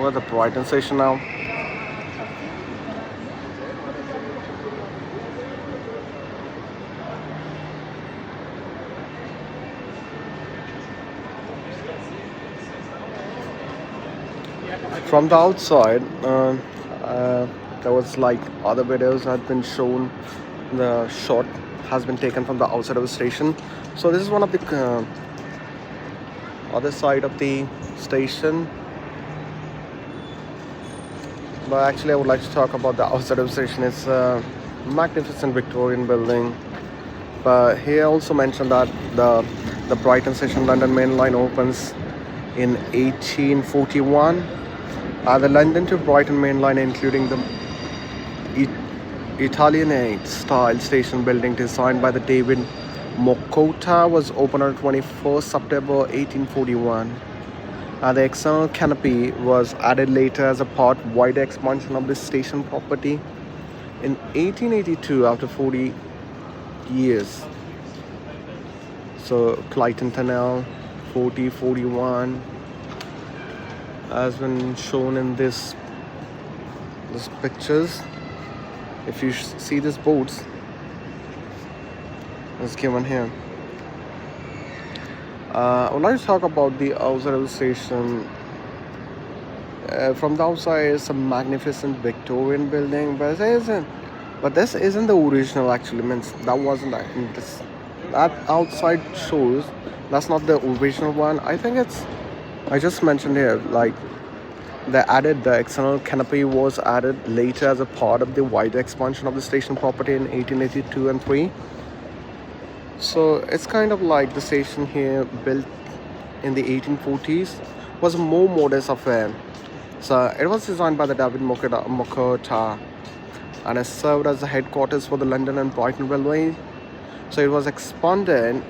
We're at the Brighton Station now. From the outside, there was like other videos had been shown. The shot has been taken from the outside of the station. So this is one of the other side of the station. But actually I would like to talk about the outside of the station. It's a magnificent Victorian building. But here also mentioned that the Brighton Station London Mainline opens in 1841. The London to Brighton Mainline, including the Italianate style station building designed by the David Mocatta, was opened on 21st September 1841. The external canopy was added later as a part wider expansion of the station property in 1882 after 40 years. So Clyton Tunnel 4041 has been shown in this pictures. If you see these boats, it's given here. I would like to talk about the outside of the station. From the outside, it's a magnificent Victorian building, but this isn't the original. Actually, means that wasn't that outside shows. That's not the original one. I think it's. I just mentioned here, like the external canopy was added later as a part of the wider expansion of the station property in 1882 and 3. So it's kind of like the station here, built in the 1840s, was a more modest affair. So it was designed by the David Mocatta and it served as the headquarters for the London and Brighton Railway. So it was expanded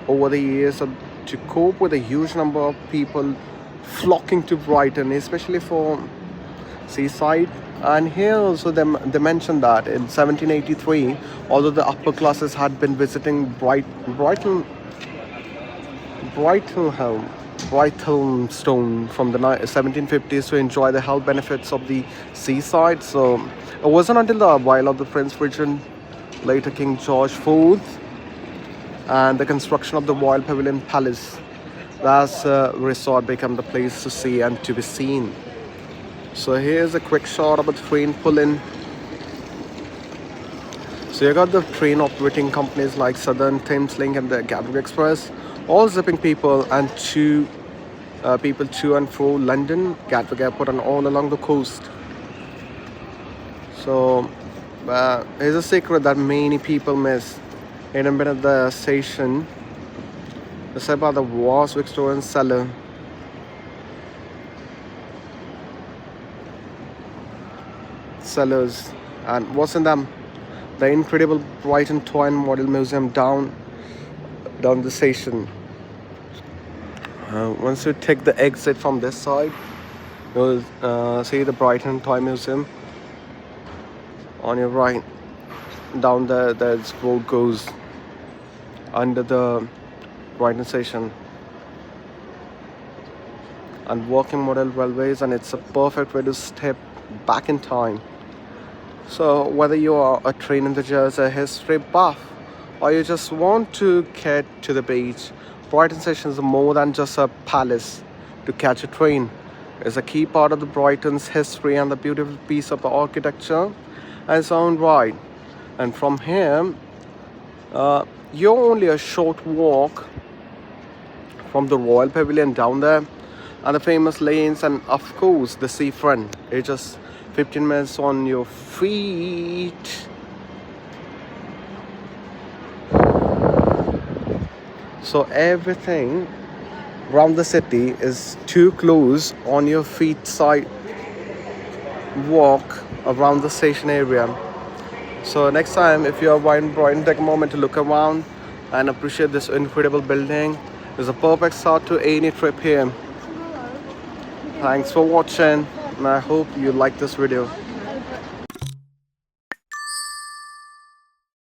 over the years to cope with a huge number of people flocking to Brighton, especially for seaside. And here also they mentioned that in 1783, although the upper classes had been visiting Brighthelmstone from the 1750s to enjoy the health benefits of the seaside. So it wasn't until the arrival of the Prince Regent, later King George IV, and the construction of the Royal Pavilion Palace, that resort became the place to see and to be seen. So here's a quick shot of a train pulling. So you got the train operating companies like Southern, Thameslink and the Gatwick Express, all zipping people to and fro London, Gatwick Airport and all along the coast. So here's a secret that many people miss. Hidden beneath the station is about the vast Victorian cellar. Cellars, and what's in them? The incredible Brighton Toy and Model Museum down the station. Once you take the exit from this side, you'll see the Brighton Toy Museum. On your right, down there, this road goes under the Brighton Station and working model railways, and it's a perfect way to step back in time. So whether you are a train enthusiast, a history buff, or you just want to get to the beach, Brighton Station is more than just a palace to catch a train. It's a key part of the Brighton's history and the beautiful piece of the architecture in its own right. And from here, you're only a short walk from the Royal Pavilion down there and the famous lanes, and of course the seafront. It's just 15 minutes on your feet. So everything around the city is too close on your feet side walk around the station area. So next time if you are in Brighton, take a moment to look around and appreciate this incredible building. It's a perfect start to any trip here. Thanks for watching, and I hope you like this video.